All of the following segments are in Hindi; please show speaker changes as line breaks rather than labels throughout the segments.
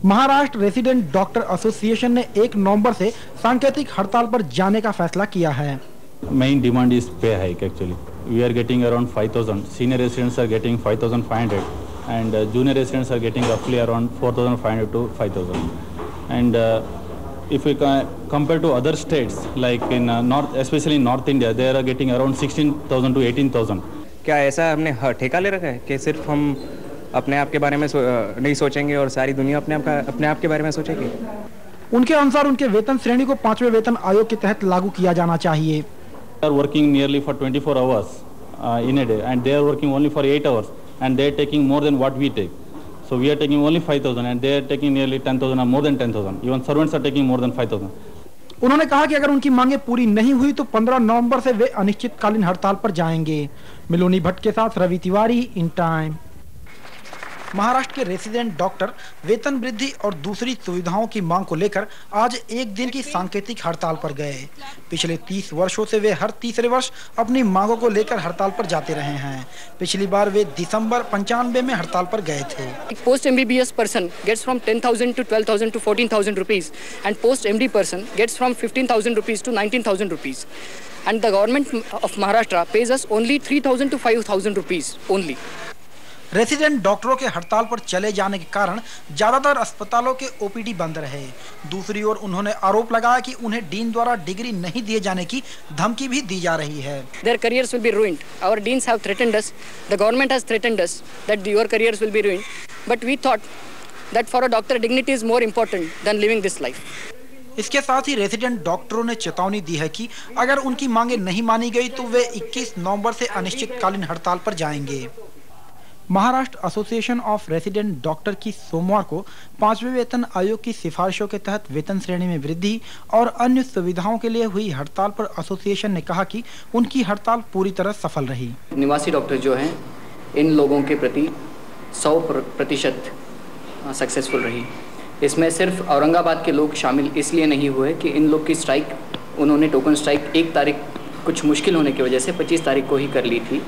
महाराष्ट्र रेसिडेंट डॉक्टर एसोसिएशन ने 1 नवंबर से सांकेतिक हड़ताल पर जाने का फैसला किया है।
Main demand is pay hike actually. We are getting around 5,000. Senior residents are getting 5,500, and junior residents are getting roughly around 4,500 to 5,000. And if we compare to other states like in North, especially North India, they are getting around 16,000 to 18,000.
क्या ऐसा हमने ठेका ले रखा है कि सिर्फ हम अपने आप के बारे में नहीं सोचेंगे और सारी दुनिया अपने आप के बारे में सोचेगी?
उनके अनुसार उनके वेतन श्रेणी को 5वें वेतन आयोग के तहत लागू किया जाना चाहिए।
They are working nearly for 24 hours in a day, and they are working only for 8 hours, and they are taking more than what we take. So we are taking only 5,000, and they are taking nearly 10,000 or more than 10,000. Even servants are taking more than 5,000.
उन्होंने कहा कि अगर उनकी मांगे पूरी नहीं हुई तो 15 नवंबर से वे अनिश्चितकालीन हड़ताल पर जाएंगे। मिलोनी भट्ट के साथ रवि तिवारी, इन टाइम। महाराष्ट्र के रेसिडेंट डॉक्टर वेतन वृद्धि और दूसरी सुविधाओं की मांग को लेकर आज 1 दिन की सांकेतिक हड़ताल पर गए। पिछले 30 वर्षों से वे हर तीसरे वर्ष अपनी मांगों को लेकर हड़ताल पर जाते रहे हैं। पिछली बार वे दिसंबर 95 में हड़ताल पर गए थे।
Post MBBS person gets from 10,000 to 12,000 to 14,000 rupees, and post MD person gets from 15,000 rupees to 19,000 rupees, and the government of Maharashtra pays us only 3,000 to 5,000 rupees only.
Resident डॉक्टरों के हड़ताल पर चले जाने के कारण ज्यादातर अस्पतालों के ओपीडी बंद रहे। दूसरी ओर उन्होंने आरोप लगाया कि उन्हें डीन द्वारा डिग्री नहीं दिए जाने की धमकी भी दी जा रही है।
Their careers will be ruined. Our deans have threatened us. The government has threatened us that your careers will be ruined. But we thought that for a doctor, dignity is more important than living this life.
इसके साथ ही रेसिडेंट डॉक्टरों ने चेतावनी दी है कि अगर उनकी मांगे नहीं मानी गई तो वे 21 नवंबर से अनिश्चितकालीन हड़ताल पर जाएंगे। Maharashtra association of resident doctor की सोमवार को 5वें वेतन आयोग की सिफारिशों के तहत वेतन श्रेणी में वृद्धि और अन्य सुविधाओं के लिए हुई हड़ताल पर एसोसिएशन ने कहा कि उनकी हड़ताल पूरी तरह सफल रही।
निवासी डॉक्टर जो हैं, इन लोगों के प्रति 100% सक्सेसफुल रही। इसमें सिर्फ औरंगाबाद के लोग शामिल इसलिए नहीं हुए कि इन लोग की स्ट्राइक, उन्होंने टोकन स्ट्राइक 1 तारीख कुछ मुश्किल होने की वजह से 25 तारीख को ही कर ली थी।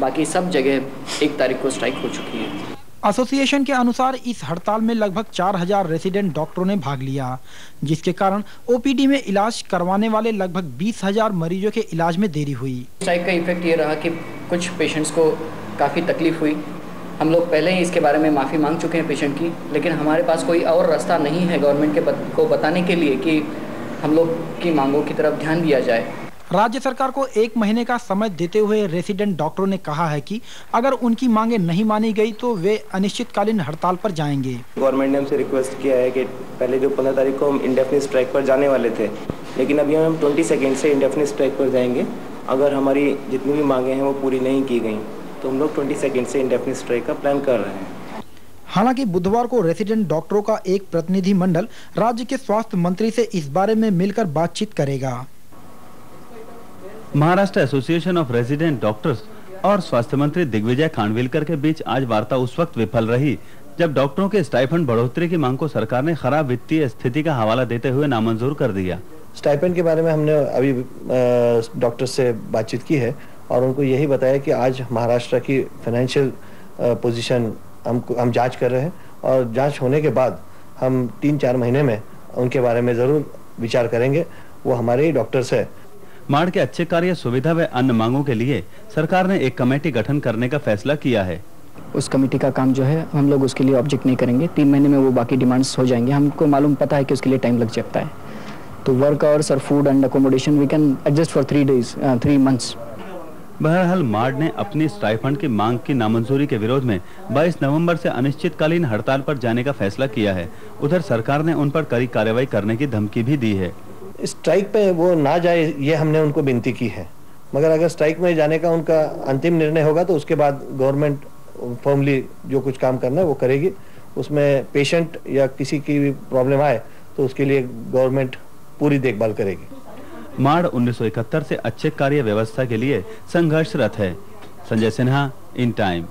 बाकी सब जगह 1 तारीख को स्ट्राइक हो चुकी है।
एसोसिएशन के अनुसार इस हड़ताल में लगभग 4,000 रेसिडेंट डॉक्टरों ने भाग लिया, जिसके कारण ओपीडी में इलाज करवाने वाले लगभग 20,000 मरीजों के इलाज में देरी हुई।
स्ट्राइक का इफेक्ट ये रहा कि कुछ पेशेंट्स को काफ़ी तकलीफ हुई। हम लोग पहले ही इसके बारे में माफ़ी मांग चुके हैं पेशेंट की, लेकिन हमारे पास कोई और रास्ता नहीं है गवर्नमेंट को बताने के लिए कि हम लोग की मांगों की तरफ ध्यान दिया जाए।
राज्य सरकार को 1 महीने का समय देते हुए रेसिडेंट डॉक्टरों ने कहा है कि अगर उनकी मांगे नहीं मानी गई तो वे अनिश्चितकालीन हड़ताल पर जाएंगे।
गवर्नमेंट ने हमसे रिक्वेस्ट किया है कि पहले जो 15 तारीख को हम इंडेफिनिट स्ट्राइक पर जाने वाले थे, लेकिन अभी हम 22 से इंडेफिनिट स्ट्राइक पर जाएंगे। अगर हमारी जितनी भी मांगे हैं वो पूरी नहीं की गई तो हम लोग 22 से इंडेफिनिट स्ट्राइक का प्लान कर रहे हैं।
हालांकि बुधवार को रेसिडेंट डॉक्टरों का एक प्रतिनिधि मंडल राज्य के स्वास्थ्य मंत्री से इस बारे में मिलकर बातचीत करेगा।
Maharashtra association of resident doctors और स्वास्थ्य मंत्री दिग्विजय खानविलकर के बीच आज वार्ता उस वक्त विफल रही जब डॉक्टरों के स्टाइपेंड बढ़ोतरी की मांग को सरकार ने खराब वित्तीय स्थिति का हवाला देते हुए नामंजूर कर दिया।
स्टाइपेंड के बारे में हमने अभी डॉक्टर से बातचीत की है और उनको यही बताया कि आज महाराष्ट्र की फाइनेंशियल पोजीशन हम जांच कर रहे हैं और जांच होने के बाद हम 3-4 महीने में उनके बारे में जरूर विचार करेंगे। वो हमारे ही डॉक्टर्स है।
माड़ के अच्छे कार्य, सुविधा व अन्य मांगों के लिए सरकार ने एक कमेटी गठन करने का फैसला किया है।
उस कमेटी का काम जो है हम लोग उसके लिए ऑब्जेक्ट नहीं करेंगे। 3 महीने में वो बाकी डिमांड्स हो जाएंगे। हमको मालूम पता है कि उसके लिए टाइम लग सकता है। तो वर्क आवर्स और food and accommodation we can adjust for 3 months.
बहरहाल माड़ ने अपनी स्टाइफंड की मांग की नामंजूरी के विरोध में 22 नवंबर से अनिश्चितकालीन हड़ताल पर जाने का फैसला किया है। उधर सरकार ने उन पर कड़ी कार्रवाई करने की धमकी भी दी है।
स्ट्राइक पे वो ना जाए ये हमने उनको विनती की है, मगर अगर स्ट्राइक में जाने का उनका अंतिम निर्णय होगा तो उसके बाद गवर्नमेंट फॉर्मली जो कुछ काम करना है वो करेगी। उसमें पेशेंट या किसी की भी प्रॉब्लम आए तो उसके लिए गवर्नमेंट पूरी देखभाल करेगी।
माड़ 1971 से अच्छे कार्य व्यवस्था के लिए संघर्षरत है। Sanjay Sinha, in time.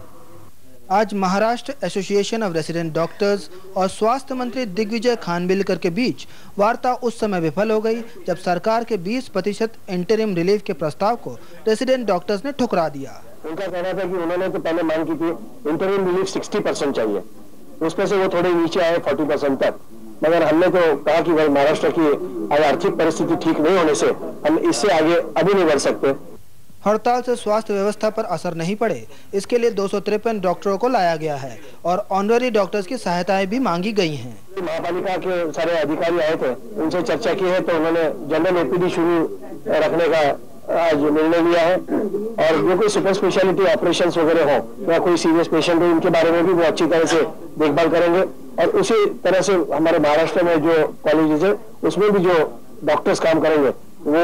आज Maharashtra association of resident doctors और स्वास्थ्य मंत्री दिग्विजय खानविलकर के बीच वार्ता उस समय विफल हो गई जब सरकार के 20% इंटरिम रिलीफ के प्रस्ताव को रेसिडेंट डॉक्टर्स ने ठुकरा दिया।
उनका कहना था कि उन्होंने तो पहले मांग की थी इंटरिम रिलीफ 60% चाहिए, उसमें से वो थोड़े नीचे आए 40% तक। मगर हमने तो कहा कि भाई महाराष्ट्र की आज आर्थिक परिस्थिति ठीक नहीं होने से हम इससे आगे अभी नहीं बढ़ सकते।
हड़ताल से स्वास्थ्य व्यवस्था पर असर नहीं पड़े, इसके लिए 253 डॉक्टरों को लाया गया है और ऑनररी डॉक्टर्स की सहायताएं भी मांगी गई हैं।
महापालिका के सारे अधिकारी आए थे, उनसे चर्चा की है तो उन्होंने जनरल एपीडी शुरू रखने का आज निर्णय लिया है और जो कोई सुपर स्पेशलिटी ऑपरेशंस वगैरह हो या कोई सीरियस पेशेंट हो, इनके बारे में भी वो अच्छी तरह से देखभाल करेंगे और उसी तरह से हमारे महाराष्ट्र में जो कॉलेजेस है उसमें भी जो डॉक्टर्स काम करेंगे वो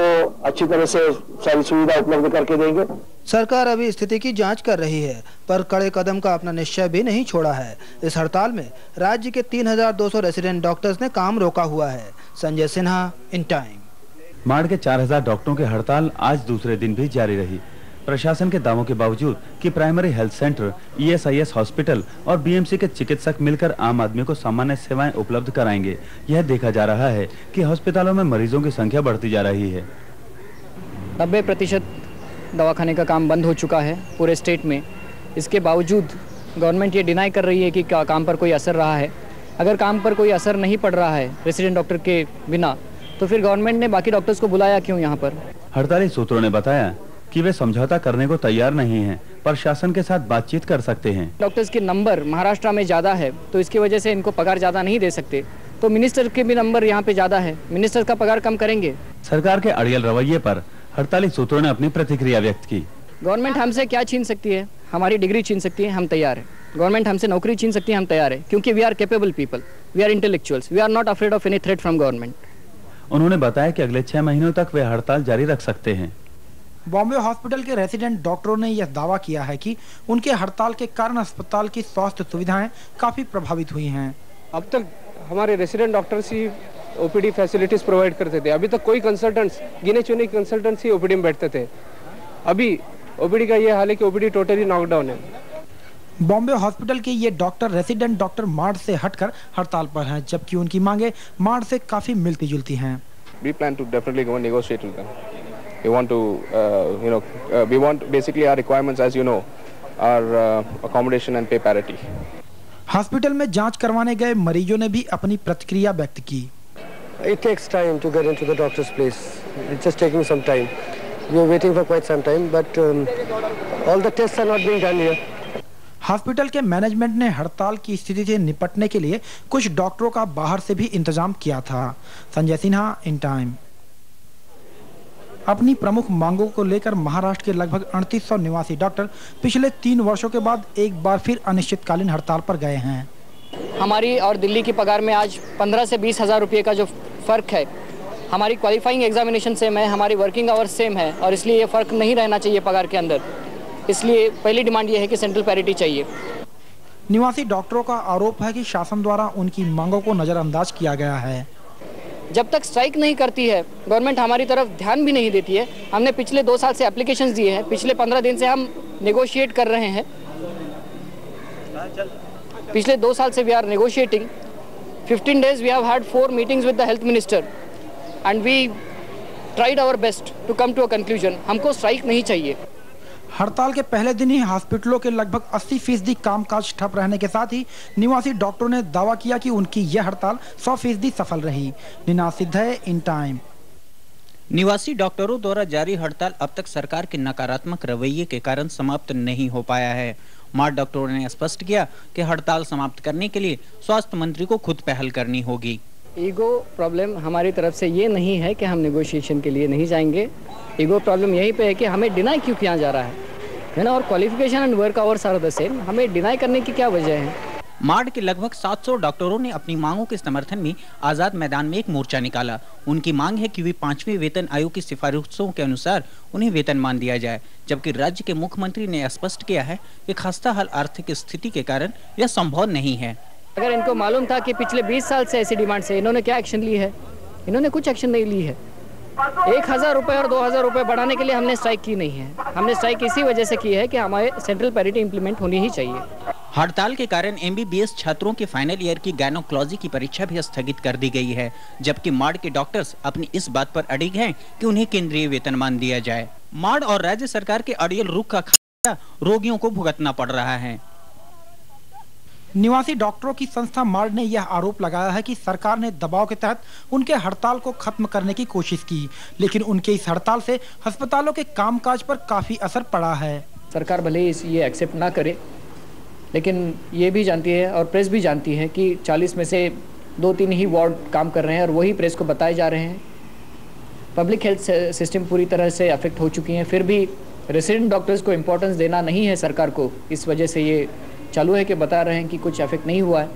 अच्छी तरह से सारी सुविधा उपलब्ध करके देंगे।
सरकार अभी स्थिति की जांच कर रही है पर कड़े कदम का अपना निश्चय भी नहीं छोड़ा है। इस हड़ताल में राज्य के 3200 रेसिडेंट डॉक्टर्स ने काम रोका हुआ है। Sanjay Sinha, in time.
माड़ के 4000 डॉक्टरों की हड़ताल आज दूसरे दिन भी जारी रही। प्रशासन के दावों के बावजूद कि primary health centre, ESIS hospital और BMC के चिकित्सक मिलकर आम आदमी को सामान्य सेवाएं उपलब्ध कराएंगे, यह देखा जा रहा है कि अस्पतालों में मरीजों की संख्या बढ़ती जा रही है।
90% दवाखाने का काम बंद हो चुका है पूरे स्टेट में। इसके बावजूद गवर्नमेंट ये डिनाई कर रही है कि काम पर कोई असर रहा है। अगर काम पर कोई असर नहीं पड़ रहा है रेसिडेंट डॉक्टर के बिना, तो फिर गवर्नमेंट ने बाकी डॉक्टर्स को बुलाया क्यों यहाँ पर?
हड़ताली सूत्रों ने बताया कि वे समझौता करने को तैयार नहीं हैं, पर शासन के साथ बातचीत कर सकते हैं।
डॉक्टर्स के नंबर महाराष्ट्र में ज़्यादा है तो इसकी वजह से इनको पगार ज़्यादा नहीं दे सकते, तो मिनिस्टर के भी नंबर यहाँ पे ज़्यादा है, मिनिस्टर का पगार कम करेंगे।
सरकार के अड़ियल रवैये पर हड़ताली सूत्रों ने अपनी प्रतिक्रिया व्यक्त की।
गवर्नमेंट हमसे क्या छीन सकती है? हमारी डिग्री छीन सकती है, हम तैयार है। गवर्नमेंट हमसे नौकरी छीन सकती है, हम तैयार है, क्योंकि we are capable people, we are intellectuals, we are not afraid of any threat from government.
उन्होंने बताया कि अगले 6 महीनों तक वे हड़ताल जारी रख सकते हैं।
बॉम्बे हॉस्पिटल के रेसिडेंट डॉक्टरों ने यह दावा किया है कि उनके हड़ताल के कारण अस्पताल की स्वास्थ्य सुविधाएं काफी प्रभावित हुई हैं।
अब तक हमारे रेसिडेंट डॉक्टर्स ही OPD फैसिलिटीज प्रोवाइड करते थे। अभी तक कोई कंसल्टेंट्स, गिने चुने कंसल्टेंट्स ही OPD में बैठते थे। अभी OPD का ये हाल है कि OPD टोटली नॉकडाउन है।
बॉम्बे हॉस्पिटल के ये डॉक्टर रेसिडेंट डॉक्टर मार्ड से हटकर हड़ताल पर हैं, जबकि उनकी मांगे मार्ड से काफी मिलती जुलती हैं।
We plan to definitely go and negotiate with them. We want to, we want basically our requirements, as you know, are accommodation and pay parity.
Hospital में जांच करवाने गए मरीजों ने भी अपनी प्रतिक्रिया व्यक्त की।
It takes time to get into the doctor's place. It's just taking some time. We are waiting for quite some time, but all the tests are not being done here.
Hospital के मैनेजमेंट ने हड़ताल की स्थिति से निपटने के लिए कुछ डॉक्टरों का बाहर से भी इंतजाम किया था। Sanjay Sinha, in time. अपनी प्रमुख मांगों को लेकर महाराष्ट्र के लगभग 3800 निवासी डॉक्टर पिछले 3 वर्षों के बाद एक बार फिर अनिश्चितकालीन हड़ताल पर गए हैं।
हमारी और दिल्ली की पगार में आज 15 से 20 हज़ार रुपये का जो फ़र्क है, हमारी क्वालिफाइंग एग्जामिनेशन सेम है, हमारी वर्किंग आवर्स सेम है और इसलिए ये फ़र्क नहीं रहना चाहिए पगार के अंदर। इसलिए पहली डिमांड ये है कि सेंट्रल पैरिटी चाहिए।
निवासी डॉक्टरों का आरोप है कि शासन द्वारा उनकी मांगों को नज़रअंदाज किया गया है।
जब तक स्ट्राइक नहीं करती है, गवर्नमेंट हमारी तरफ ध्यान भी नहीं देती है। हमने पिछले 2 साल से एप्लीकेशंस दिए हैं, पिछले 15 दिन से हम नेगोशिएट कर रहे हैं। पिछले 2 साल से we are negotiating. 15 days we have had 4 meetings with the health minister and we tried our best to come to a conclusion. हमको स्ट्राइक नहीं चाहिए।
हड़ताल के पहले दिन ही हॉस्पिटलों के लगभग 80% कामकाज ठप रहने के साथ ही निवासी डॉक्टरों ने दावा किया कि उनकी यह हड़ताल 100% सफल रही। निना सिद्ध है, इन टाइम।
निवासी डॉक्टरों द्वारा जारी हड़ताल अब तक सरकार के नकारात्मक रवैये के कारण समाप्त नहीं हो पाया है। मार्ड डॉक्टरों ने स्पष्ट किया कि हड़ताल समाप्त करने के लिए स्वास्थ्य मंत्री को खुद पहल करनी होगी।
ईगो प्रॉब्लम हमारी तरफ से ये नहीं है कि हम नेगोशिएशन के लिए नहीं जाएंगे। ईगो प्रॉब्लम यहीं पे है कि हमें डिनाई क्यों किया जा रहा है ना, और qualification and work hours are the same. हमें डिनाई करने की क्या वजह है?
मार्ड के लगभग 700 डॉक्टरों ने अपनी मांगों के समर्थन में आजाद मैदान में एक मोर्चा निकाला। उनकी मांग है कि वे 5वें वेतन आयोग की सिफारिशों के अनुसार उन्हें वेतनमान दिया जाए, जबकि राज्य के मुख्यमंत्री ने स्पष्ट किया है कि खस्ताहाल आर्थिक स्थिति के कारण यह संभव नहीं है।
अगर इनको मालूम था कि पिछले 20 साल से ऐसी डिमांड से, इन्होंने क्या एक्शन ली है? इन्होंने कुछ एक्शन नहीं ली है। 1000 रुपये और 2000 रुपये बढ़ाने के लिए हमने स्ट्राइक की नहीं है। हमने स्ट्राइक इसी वजह से की है कि हमारे सेंट्रल पैरिटी इंप्लीमेंट होनी ही चाहिए।
हड़ताल के कारण MBBS छात्रों के फाइनल ईयर की गायनोकोलॉजी की परीक्षा भी स्थगित कर दी गई है, जबकि मार्ड के डॉक्टर्स अपनी इस बात पर अड़िग हैं कि उन्हें केंद्रीय वेतनमान दिया जाए। मार्ड और राज्य सरकार के अड़ियल रुख का खर्चा रोगियों को भुगतना पड़ रहा है।
निवासी डॉक्टरों की संस्था मार्ड ने यह आरोप लगाया है कि सरकार ने दबाव के तहत उनके हड़ताल को खत्म करने की कोशिश की, लेकिन उनके इस हड़ताल से अस्पतालों के कामकाज पर काफी असर पड़ा है।
सरकार भले ये एक्सेप्ट ना करे, लेकिन ये भी जानती है और प्रेस भी जानती है कि 40 में से 2-3 ही वार्ड काम कर रहे हैं और वही प्रेस को बताए जा रहे हैं। पब्लिक हेल्थ सिस्टम पूरी तरह से अफेक्ट हो चुकी हैं, फिर भी रेसिडेंट डॉक्टर्स को इम्पोर्टेंस देना नहीं है सरकार को, इस वजह से ये चालू है कि बता रहे हैं कि कुछ अफेक्ट नहीं हुआ है।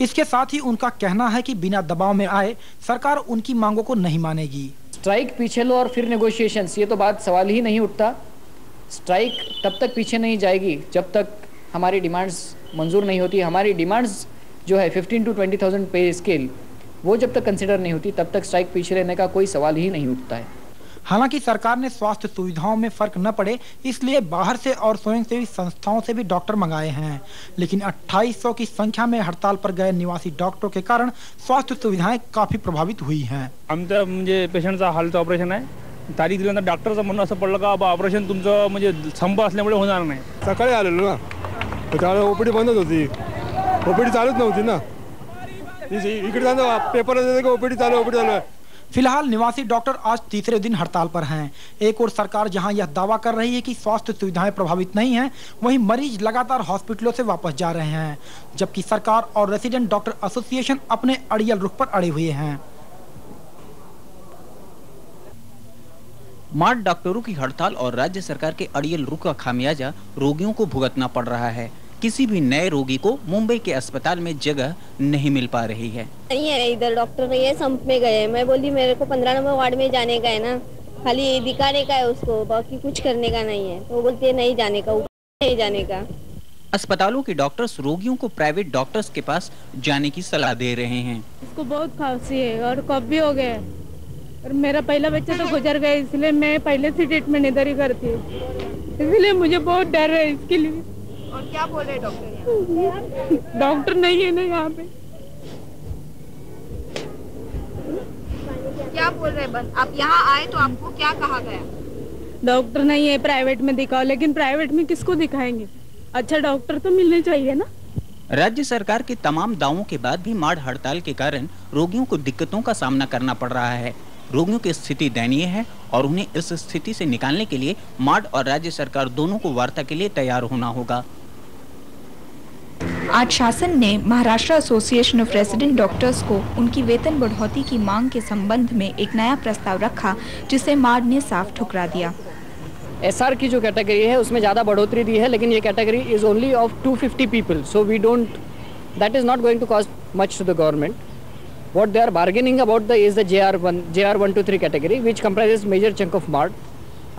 इसके साथ ही उनका कहना है कि बिना दबाव में आए सरकार उनकी मांगों को नहीं मानेगी।
स्ट्राइक पीछे लो और फिर नेगोशिएशंस, ये तो बात सवाल ही नहीं उठता। स्ट्राइक तब तक पीछे नहीं जाएगी जब तक हमारी डिमांड्स मंजूर नहीं होती। हमारी डिमांड्स जो है 15 to 20,000 पे स्केल, वो जब तक कंसिडर नहीं होती तब तक स्ट्राइक पीछे रहने का कोई सवाल ही नहीं उठता है।
हालांकि सरकार ने स्वास्थ्य सुविधाओं में फर्क न पड़े इसलिए बाहर से और स्वयंसेवी संस्थाओं से भी डॉक्टर मंगाए हैं, लेकिन 2800 की संख्या में हड़ताल पर गए निवासी डॉक्टरों के कारण स्वास्थ्य सुविधाएं काफी प्रभावित हुई हैं।
आमच्या म्हणजे पेशंटचा हालचं ऑपरेशन आहे, तारीख दिल्यानंतर डॉक्टरचं म्हणणं असं पडलं का ऑपरेशन तुमचं म्हणजे संप असल्यामुळे होणार नाही।
सकाळी आलेलो ना, त्यावेळेला ओपीडी बंदच होती, ओपीडी चालूच नव्हती ना, इकडे जाणं पेपर ओपीडी चालू आहे।
फिलहाल निवासी डॉक्टर आज तीसरे दिन हड़ताल पर हैं। एक और सरकार जहां यह दावा कर रही है कि स्वास्थ्य सुविधाएं प्रभावित नहीं हैं, वहीं मरीज लगातार हॉस्पिटलों से वापस जा रहे हैं, जबकि सरकार और रेसिडेंट डॉक्टर एसोसिएशन अपने अड़ियल रुख पर अड़े हुए हैं।
मार्ड डॉक्टरों की हड़ताल और राज्य सरकार के अड़ियल रुख का खामियाजा रोगियों को भुगतना पड़ रहा है। किसी भी नए रोगी को मुंबई के अस्पताल में जगह नहीं मिल पा रही है।
नहीं है, इधर डॉक्टर नहीं है, संप में गए। मैं बोली मेरे को 15 नंबर वार्ड में जाने का है ना, खाली दिखाने का है उसको, बाकी कुछ करने का नहीं है। तो वो बोलते नहीं जाने का, नहीं जाने का।
अस्पतालों के डॉक्टर्स रोगियों को प्राइवेट डॉक्टर्स के पास जाने की सलाह दे रहे हैं।
उसको बहुत खांसी है और कब भी हो गया, और मेरा पहला बच्चा तो गुजर गया, इसलिए मैं पहले से ट्रीटमेंट इधर ही करती हूँ, इसलिए मुझे बहुत डर है इसके लिए।
और क्या बोल रहे डॉक्टर?
डॉक्टर नहीं है ना यहाँ पे।
क्या बोल रहे? बस आप यहाँ आए तो आपको क्या कहा गया?
डॉक्टर नहीं है, प्राइवेट में दिखाओ। लेकिन प्राइवेट में किसको दिखाएंगे? अच्छा डॉक्टर तो मिलने चाहिए ना।
राज्य सरकार के तमाम दावों के बाद भी मार्ड हड़ताल के कारण रोगियों को दिक्कतों का सामना करना पड़ रहा है। रोगियों की स्थिति दयनीय है और उन्हें इस स्थिति से निकालने के लिए मार्ड और राज्य सरकार दोनों को वार्ता के लिए तैयार होना होगा।
आज शासन ने Maharashtra association of resident doctors को उनकी वेतन बढ़ोतरी की मांग के संबंध में एक नया प्रस्ताव रखा, जिसे मार्ड ने साफ ठुकरा दिया।
एसआर की जो कैटेगरी है उसमें ज़्यादा बढ़ोतरी दी है, लेकिन ये category is only of 250 people, so we don't, that is not going to cost much to the government. What they are bargaining about is the JR1 to 3 category, which comprises major chunk of MARD,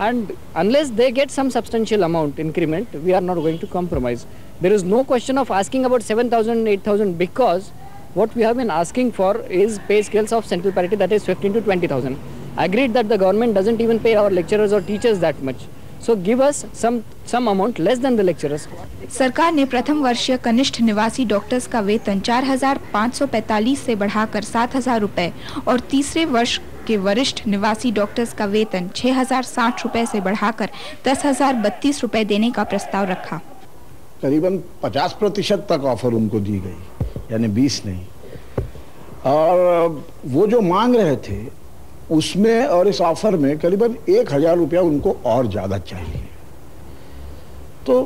and unless they get some substantial amount increment, we are not going to compromise. There is no question of asking about 7,000, 8,000, because what we have been asking for is pay scales of central parity, that is 15 to 20,000. Agreed that the government doesn't even pay our lecturers or teachers that much. So give us some amount less than the lecturers.
सरकार ने प्रथम वर्षीय कनिष्ठ निवासी डॉक्टर्स का वेतन 4,545 से बढ़ाकर 7,000 रुपए और तीसरे वर्ष के वरिष्ठ निवासी डॉक्टर्स का वेतन 6,060 रुपए से बढ़ाकर 10,032 रुपए देने का प्रस्ताव रखा।
करीबन 50% तक ऑफर उनको दी गई, यानी 20 नहीं। और वो जो मांग रहे थे उसमें और इस ऑफर में करीबन 1,000 रुपया उनको और ज़्यादा चाहिए। तो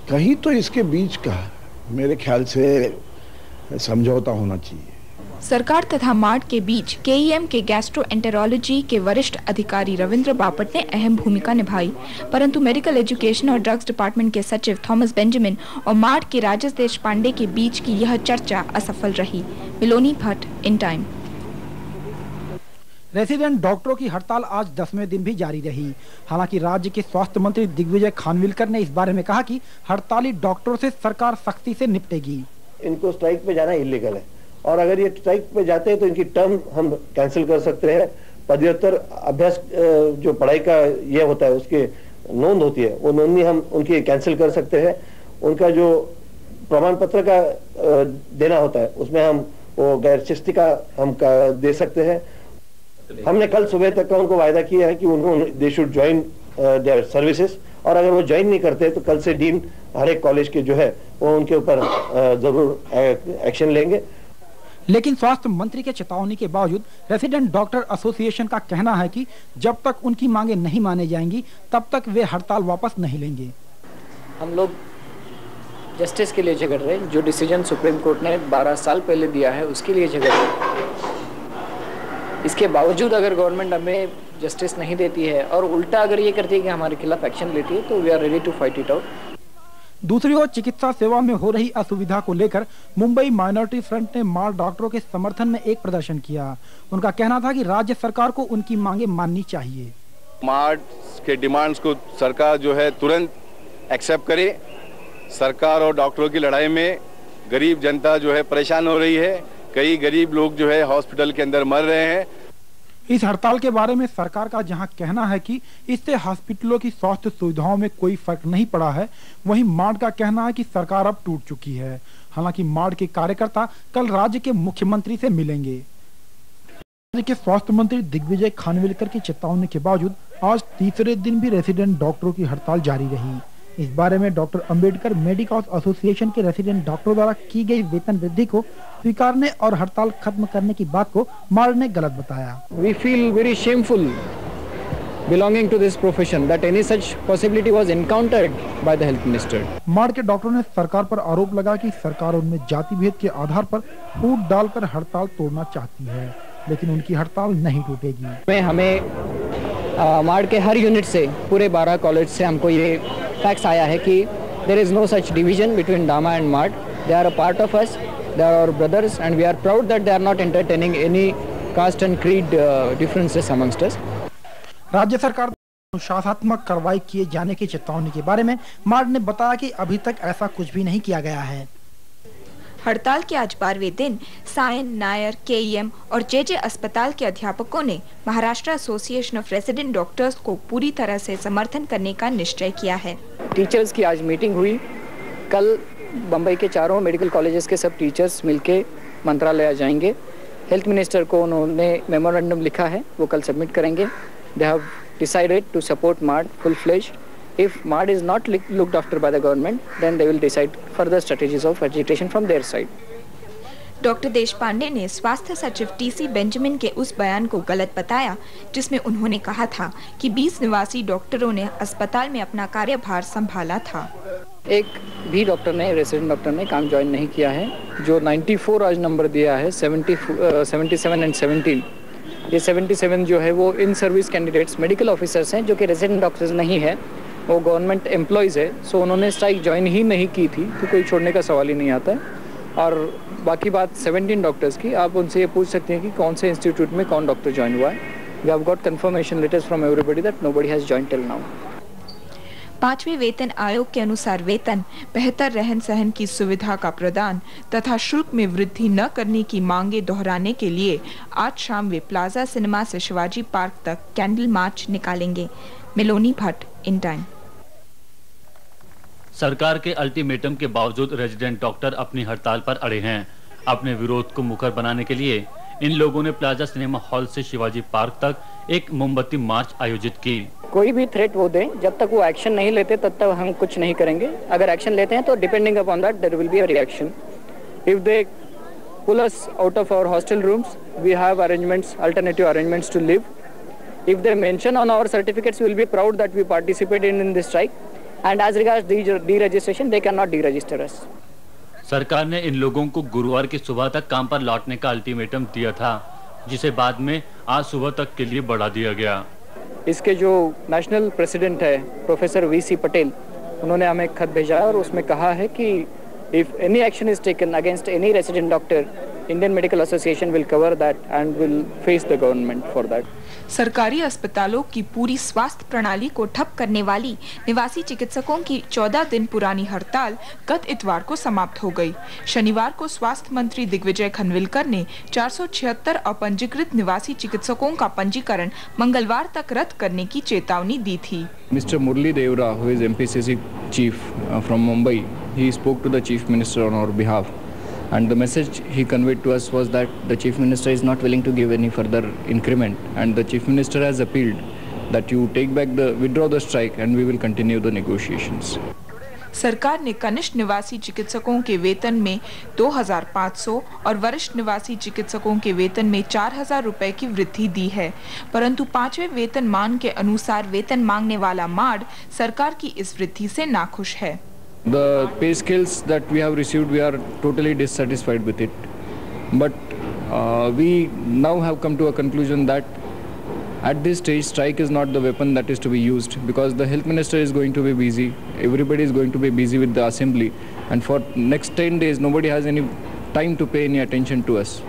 कहीं तो इसके बीच का मेरे ख्याल से समझौता होना चाहिए।
सरकार तथा मार्ड के बीच केईएम के गैस्ट्रोएंटेरोलॉजी के वरिष्ठ अधिकारी रविंद्र बापट ने अहम भूमिका निभाई, परंतु मेडिकल एजुकेशन और ड्रग्स डिपार्टमेंट के सचिव थॉमस बेंजामिन और मार्ड के राजेश देशपांडे के बीच की यह चर्चा असफल रही। मिलोनी भट्ट, इन टाइम।
रेसिडेंट डॉक्टरों की हड़ताल आज 10वें दिन भी जारी रही। हालांकि राज्य के स्वास्थ्य मंत्री दिग्विजय खानविलकर ने इस बारे में कहा कि हड़ताली डॉक्टरों से सरकार सख्ती से निपटेगी।
इनको स्ट्राइक पे जाना इलीगल है और अगर ये स्ट्राइक पे जाते हैं तो इनकी टर्म हम कैंसिल कर सकते हैं। पदव्युत्तर अभ्यास जो पढ़ाई का ये होता है उसके नोंद होती है, वो नोंदनी हम उनकी कैंसिल कर सकते हैं। उनका जो प्रमाण पत्र का देना होता है उसमें हम वो गैर शिस्ती का हम दे सकते हैं। हमने कल सुबह तक का उनको वायदा किया है कि उनको they should join their services, और अगर वो ज्वाइन नहीं करते तो कल से डीन हर एक कॉलेज के जो है वो उनके ऊपर जरूर एक्शन लेंगे।
लेकिन स्वास्थ्य मंत्री के चेतावनी के बावजूद रेसिडेंट डॉक्टर एसोसिएशन का कहना है कि जब तक उनकी मांगे नहीं माने जाएंगी तब तक वे हड़ताल वापस नहीं लेंगे।
हम लोग जस्टिस के लिए झगड़ रहे हैं। जो डिसीजन सुप्रीम कोर्ट ने 12 साल पहले दिया है उसके लिए झगड़ रहे हैं। इसके बावजूद अगर गवर्नमेंट हमें जस्टिस नहीं देती है और उल्टा अगर ये करती है कि हमारे खिलाफ एक्शन लेती है तो we are ready to fight it out.
दूसरी ओर चिकित्सा सेवा में हो रही असुविधा को लेकर मुंबई माइनॉरिटी फ्रंट ने मार्ड डॉक्टरों के समर्थन में एक प्रदर्शन किया। उनका कहना था कि राज्य सरकार को उनकी मांगे माननी चाहिए।
मार्ड के डिमांड्स को सरकार जो है तुरंत एक्सेप्ट करे। सरकार और डॉक्टरों की लड़ाई में गरीब जनता जो है परेशान हो रही है। कई गरीब लोग जो है हॉस्पिटल के अंदर मर रहे हैं।
इस हड़ताल के बारे में सरकार का जहां कहना है कि इससे हॉस्पिटलों की स्वास्थ्य सुविधाओं में कोई फर्क नहीं पड़ा है, वहीं मार्ड का कहना है कि सरकार अब टूट चुकी है। हालांकि मार्ड के कार्यकर्ता कल राज्य के मुख्यमंत्री से मिलेंगे। राज्य के स्वास्थ्य मंत्री दिग्विजय खानविलकर की चेतावनी के बावजूद आज तीसरे दिन भी रेसिडेंट डॉक्टरों की हड़ताल जारी रही। इस बारे में डॉक्टर अंबेडकर मेडिकल एसोसिएशन के रेसिडेंट डॉक्टरों द्वारा की गई वेतन वृद्धि को स्वीकारने और हड़ताल खत्म करने की बात को मार्ड ने गलत बताया।
We feel very shameful belonging to this profession that any such possibility was encountered by the health minister.
मार्ड के डॉक्टरों ने सरकार पर आरोप लगा कि सरकार उनमें जाति भेद के आधार पर फूट डालकर हड़ताल तोड़ना चाहती है, लेकिन उनकी हड़ताल नहीं टूटेगी।
हमें मार्ड के हर यूनिट से पूरे 12 कॉलेज से हमको ये फैक्ट्स आया है कि there is no such division between Dama and Mart. They are a part of us. They are our brothers, and we are proud that they are not entertaining any caste and creed differences amongst us.
राज्य सरकार अनुशासनात्मक कार्रवाई किए जाने की चेतावनी के बारे में मार्ड ने बताया कि अभी तक ऐसा कुछ भी नहीं किया गया है।
हड़ताल के आज 12वें दिन सायन, नायर, केईएम और जेजे अस्पताल के अध्यापकों ने Maharashtra association of resident doctors को पूरी तरह से समर्थन करने का निश्चय किया है।
टीचर्स की आज मीटिंग हुई। कल बम्बई के चारों मेडिकल कॉलेजेस के सब टीचर्स मिलके मंत्रालय जाएंगे। हेल्थ मिनिस्टर को उन्होंने मेमोरेंडम लिखा है, वो कल सबमिट करेंगे। They have decided to support MARD full fledge. If MARD is not looked after by the government, then they will decide further strategies of agitation from their side.
Doctor Deshpande ने स्वास्थ्य सचिव टीसी बेंजामिन के उस बयान को गलत बताया जिसमें उन्होंने कहा था कि 20 निवासी डॉक्टरों ने अस्पताल में अपना कार्यभार संभाला था।
एक भी डॉक्टर ने, रेसिडेंट डॉक्टर ने काम ज्वाइन नहीं किया है। जो 94 आज नंबर दिया है, 77 एंड 17, ये 77 जो है वो in service candidates medical officers हैं जो कि रेसिडेंट डॉक्टर्स नहीं है, वो गवर्नमेंट एम्प्लॉयज़ है। सो उन्होंने स्ट्राइक ज्वाइन ही नहीं की थी, तो कोई छोड़ने का सवाल ही नहीं आता है। और बाकी बात 17 डॉक्टर्स की, आप उनसे ये पूछ सकते हैं कि कौन से इंस्टीट्यूट में कौन डॉक्टर ज्वाइन हुआ है। We have got confirmation letters from everybody that nobody has joined till now.
5वें वेतन आयोग के अनुसार वेतन, बेहतर रहन सहन की सुविधा का प्रदान तथा शुल्क में वृद्धि न करने की मांगे दोहराने के लिए आज शाम वे प्लाजा सिनेमा से शिवाजी पार्क तक कैंडल मार्च निकालेंगे। Meloni Bhatt, in time.
सरकार के अल्टीमेटम के बावजूद रेजिडेंट डॉक्टर अपनी हड़ताल पर अड़े हैं। अपने विरोध को मुखर बनाने के लिए इन लोगों ने प्लाजा सिनेमा हॉल से शिवाजी पार्क तक एक मोमबत्ती मार्च आयोजित की।
कोई भी थ्रेट वो दें, जब तक वो एक्शन नहीं लेते तब तक हम कुछ नहीं करेंगे। अगर एक्शन लेते हैं तो depending upon that there will be a reaction. If they pull us out of our hostel rooms, we have arrangements, alternative arrangements to live. If they mention on our certificates, we will be proud that we participated in this strike. And as regards deregistration, they cannot deregister us.
सरकार ने इन लोगों को गुरुवार की सुबह तक काम पर लौटने का अल्टीमेटम दिया था, जिसे बाद में आज सुबह तक के लिए बढ़ा दिया गया।
इसके जो नेशनल प्रेसिडेंट है प्रोफेसर वीसी पटेल, उन्होंने हमें एक खत भेजा और उसमें कहा है कि if any action is taken against any resident doctor, Indian Medical Association will cover that and will face the government for that.
सरकारी अस्पतालों की पूरी स्वास्थ्य प्रणाली को ठप करने वाली निवासी चिकित्सकों की 14 दिन पुरानी हड़ताल गत इतवार को समाप्त हो गई। शनिवार को स्वास्थ्य मंत्री दिग्विजय खानविलकर ने 476 अपंजीकृत निवासी चिकित्सकों का पंजीकरण मंगलवार तक रद्द करने की चेतावनी दी थी।
Mr. Murli Devra, who is MPCC chief from Mumbai, he spoke to the chief minister on our behalf. And the message he conveyed to us was that the chief minister is not willing to give any further increment, and the chief minister has appealed that you withdraw the strike and we will continue the negotiations.
सरकार ने कनिष्ठ निवासी चिकित्सकों के वेतन में 2,500 और वरिष्ठ निवासी चिकित्सकों के वेतन में 4,000 रुपए की वृद्धि दी है, परंतु 5वें वेतनमान के अनुसार वेतन मांगने वाला मार्ड सरकार की इस वृद्धि से नाखुश है।
The pay scales that we have received, we are totally dissatisfied with it. But we now have come to a conclusion that at this stage, strike is not the weapon that is to be used, because the health minister is going to be busy. Everybody is going to be busy with the assembly, and for next 10 days, nobody has any time to pay any attention to us.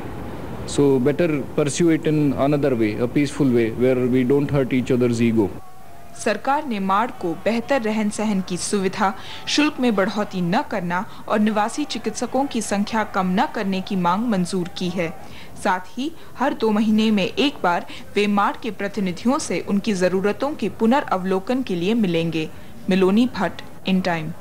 So better pursue it in another way, a peaceful way, where we don't hurt each other's ego.
सरकार ने मार्ड को बेहतर रहन सहन की सुविधा, शुल्क में बढ़ोतरी न करना और निवासी चिकित्सकों की संख्या कम न करने की मांग मंजूर की है। साथ ही हर 2 महीने में एक बार वे मार्ड के प्रतिनिधियों से उनकी जरूरतों के पुनर्अवलोकन के लिए मिलेंगे। मिलोनी भट्ट, इन टाइम।